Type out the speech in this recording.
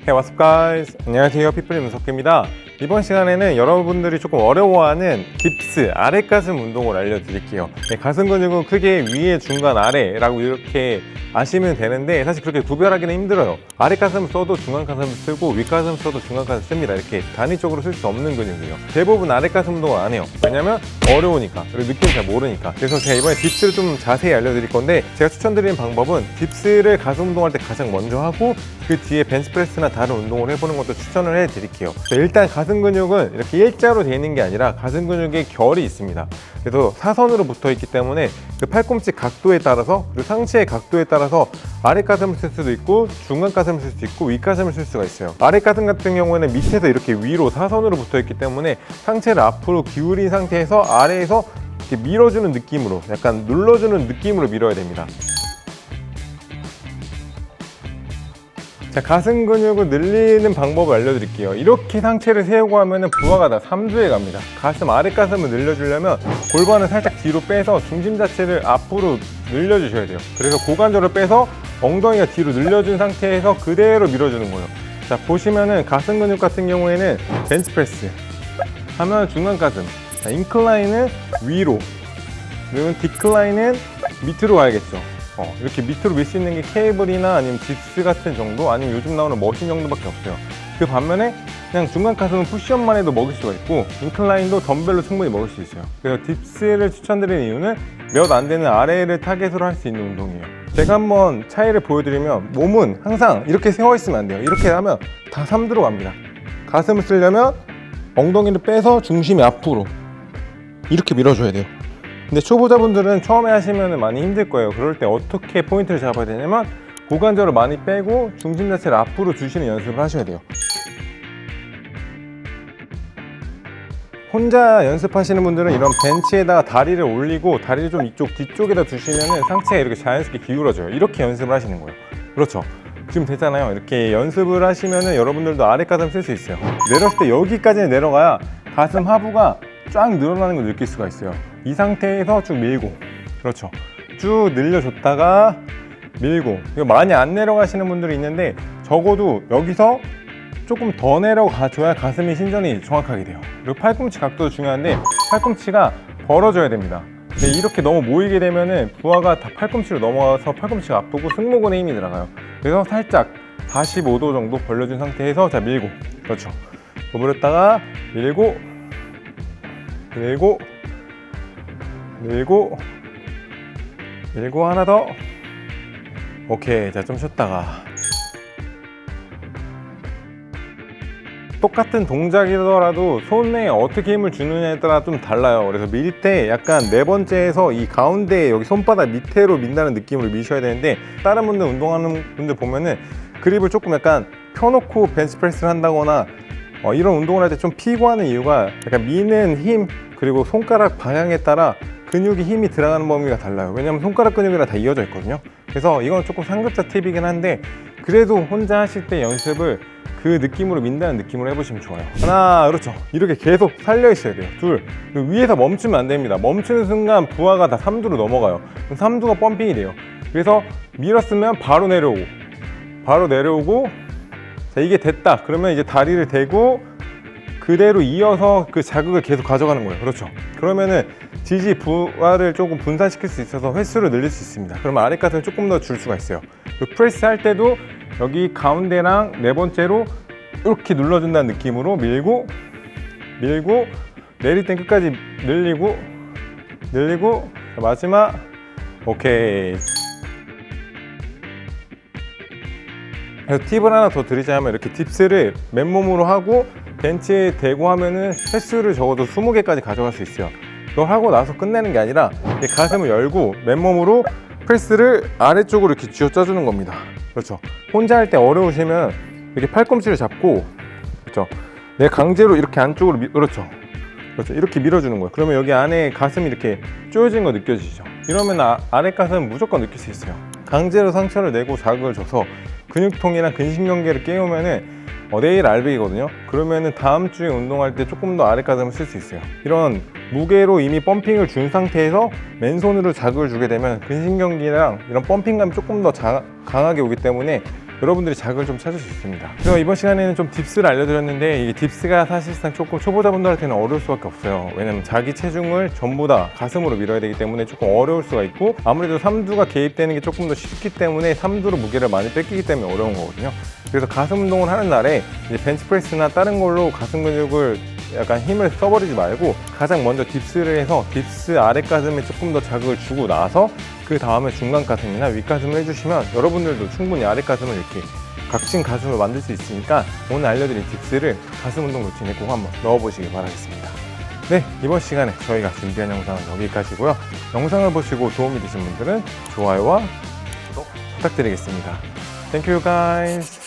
Hey, what's up guys? 안녕하세요, 피플리 문석기입니다. 이번 시간에는 여러분들이 조금 어려워하는 딥스, 아래 가슴 운동을 알려드릴게요. 가슴 근육은 크게 위에, 중간, 아래라고 이렇게 아시면 되는데 사실 그렇게 구별하기는 힘들어요. 아래 가슴을 써도 중간 가슴을 쓰고 윗 가슴을 써도 중간 가슴을 씁니다. 이렇게 단위적으로 쓸 수 없는 근육이에요. 대부분 아래 가슴 운동을 안 해요. 왜냐면 어려우니까, 그리고 느낌 잘 모르니까. 그래서 제가 이번에 딥스를 좀 자세히 알려드릴 건데, 제가 추천드리는 방법은 딥스를 가슴 운동할 때 가장 먼저 하고 그 뒤에 벤치프레스나 다른 운동을 해보는 것도 추천을 해드릴게요. 일단 가슴 근육은 이렇게 일자로 되어 있는 게 아니라 가슴 근육에 결이 있습니다. 그래서 사선으로 붙어 있기 때문에 그 팔꿈치 각도에 따라서, 그리고 상체의 각도에 따라서 아래 가슴을 쓸 수도 있고 중간 가슴을 쓸 수 있고 윗 가슴을 쓸 수가 있어요. 아래 가슴 같은 경우에는 밑에서 이렇게 위로 사선으로 붙어 있기 때문에 상체를 앞으로 기울인 상태에서 아래에서 이렇게 밀어주는 느낌으로, 약간 눌러주는 느낌으로 밀어야 됩니다. 자, 가슴 근육을 늘리는 방법을 알려드릴게요. 이렇게 상체를 세우고 하면 부하가 다 3두에 갑니다. 가슴, 아래 가슴을 늘려주려면 골반을 살짝 뒤로 빼서 중심 자체를 앞으로 늘려주셔야 돼요. 그래서 고관절을 빼서 엉덩이가 뒤로 늘려준 상태에서 그대로 밀어주는 거예요. 자, 보시면은 가슴 근육 같은 경우에는 벤치프레스 하면 중간 가슴, 자, 인클라인은 위로, 그리고 디클라인은 밑으로 가야겠죠. 이렇게 밑으로 밀 수 있는 게 케이블이나 아니면 딥스 같은 정도, 아니면 요즘 나오는 머신 정도밖에 없어요. 그 반면에 그냥 중간 가슴은 푸시업만 해도 먹을 수가 있고 인클라인도 덤벨로 충분히 먹을 수 있어요. 그래서 딥스를 추천드리는 이유는 몇 안 되는 아래를 타겟으로 할 수 있는 운동이에요. 제가 한번 차이를 보여드리면, 몸은 항상 이렇게 세워 있으면 안 돼요. 이렇게 하면 다 3두로 갑니다. 가슴을 쓰려면 엉덩이를 빼서 중심이 앞으로 이렇게 밀어줘야 돼요. 근데 초보자분들은 처음에 하시면 많이 힘들 거예요. 그럴 때 어떻게 포인트를 잡아야 되냐면 고관절을 많이 빼고 중심 자체를 앞으로 주시는 연습을 하셔야 돼요. 혼자 연습하시는 분들은 이런 벤치에다가 다리를 올리고 다리를 좀 이쪽 뒤쪽에다 두시면 상체가 이렇게 자연스럽게 기울어져요. 이렇게 연습을 하시는 거예요. 그렇죠. 지금 되잖아요. 이렇게 연습을 하시면 여러분들도 아래 가슴 쓸 수 있어요. 내렸을 때 여기까지 내려가야 가슴 하부가 쫙 늘어나는 걸 느낄 수가 있어요. 이 상태에서 쭉 밀고, 그렇죠, 쭉 늘려줬다가 밀고. 이거 많이 안 내려가시는 분들이 있는데 적어도 여기서 조금 더 내려가줘야 가슴이 신전이 정확하게 돼요. 그리고 팔꿈치 각도도 중요한데 팔꿈치가 벌어져야 됩니다. 근데 이렇게 너무 모이게 되면은 부하가 다 팔꿈치로 넘어가서 팔꿈치가 아프고 승모근에 힘이 들어가요. 그래서 살짝 45도 정도 벌려준 상태에서 자 밀고, 그렇죠, 버무렸다가 밀고, 밀고, 밀고, 밀고, 하나 더. 오케이. 자, 좀 쉬었다가. 똑같은 동작이더라도 손에 어떻게 힘을 주느냐에 따라 좀 달라요. 그래서 밀 때 약간 네 번째에서 이 가운데 여기 손바닥 밑으로 민다는 느낌으로 미셔야 되는데, 다른 분들 운동하는 분들 보면은 그립을 조금 약간 펴놓고 벤치프레스를 한다거나 이런 운동을 할 때 좀 피고 하는 이유가 약간 미는 힘, 그리고 손가락 방향에 따라 근육이 힘이 들어가는 범위가 달라요. 왜냐면 손가락 근육이랑 다 이어져 있거든요. 그래서 이건 조금 상급자 팁이긴 한데, 그래도 혼자 하실 때 연습을 그 느낌으로 민다는 느낌으로 해보시면 좋아요. 하나, 그렇죠, 이렇게 계속 살려 있어야 돼요. 둘, 위에서 멈추면 안 됩니다. 멈추는 순간 부하가 다 3두로 넘어가요. 그럼 3두가 펌핑이 돼요. 그래서 밀었으면 바로 내려오고, 바로 내려오고. 자, 이게 됐다 그러면 이제 다리를 대고 그대로 이어서 그 자극을 계속 가져가는 거예요. 그렇죠. 그러면은 지지 부하를 조금 분산시킬 수 있어서 횟수를 늘릴 수 있습니다. 그러면 아래 가슴을 조금 더 줄 수가 있어요. 프레스 할 때도 여기 가운데랑 네 번째로 이렇게 눌러준다는 느낌으로 밀고, 밀고, 내릴 땐 끝까지 늘리고, 늘리고. 자, 마지막. 오케이. 그래서 팁을 하나 더 드리자면, 이렇게 딥스를 맨몸으로 하고 벤치에 대고 하면은 횟수를 적어도 20개까지 가져갈 수 있어요. 그걸 하고 나서 끝내는 게 아니라 가슴을 열고 맨몸으로 프레스를 아래쪽으로 이렇게 쥐어짜주는 겁니다. 그렇죠. 혼자 할 때 어려우시면 이렇게 팔꿈치를 잡고, 그렇죠, 내 강제로 이렇게 안쪽으로 그렇죠, 그렇죠, 이렇게 밀어주는 거예요. 그러면 여기 안에 가슴이 이렇게 조여진 거 느껴지시죠? 이러면 아래 가슴은 무조건 느낄 수 있어요. 강제로 상처를 내고 자극을 줘서 근육통이나 근신경계를 깨우면은 내일 알백이거든요. 그러면은 다음 주에 운동할 때 조금 더 아래 가슴을 쓸 수 있어요. 이런 무게로 이미 펌핑을 준 상태에서 맨손으로 자극을 주게 되면 근신경기랑 이런 펌핑감이 조금 더 강하게 오기 때문에 여러분들이 자극을 좀 찾을 수 있습니다. 그래서 이번 시간에는 좀 딥스를 알려드렸는데 이게 딥스가 사실상 조금 초보자분들한테는 어려울 수밖에 없어요. 왜냐면 자기 체중을 전부 다 가슴으로 밀어야 되기 때문에 조금 어려울 수가 있고, 아무래도 삼두가 개입되는 게 조금 더 쉽기 때문에 삼두로 무게를 많이 뺏기기 때문에 어려운 거거든요. 그래서 가슴 운동을 하는 날에 이제 벤치프레스나 다른 걸로 가슴 근육을 약간 힘을 써버리지 말고 가장 먼저 딥스를 해서 딥스 아래 가슴에 조금 더 자극을 주고 나서 그 다음에 중간 가슴이나 윗 가슴을 해주시면 여러분들도 충분히 아래 가슴을 이렇게 각진 가슴을 만들 수 있으니까 오늘 알려드린 딥스를 가슴 운동 루틴에 꼭 한번 넣어보시기 바라겠습니다. 네, 이번 시간에 저희가 준비한 영상은 여기까지고요. 영상을 보시고 도움이 되신 분들은 좋아요와 구독 부탁드리겠습니다. Thank you guys.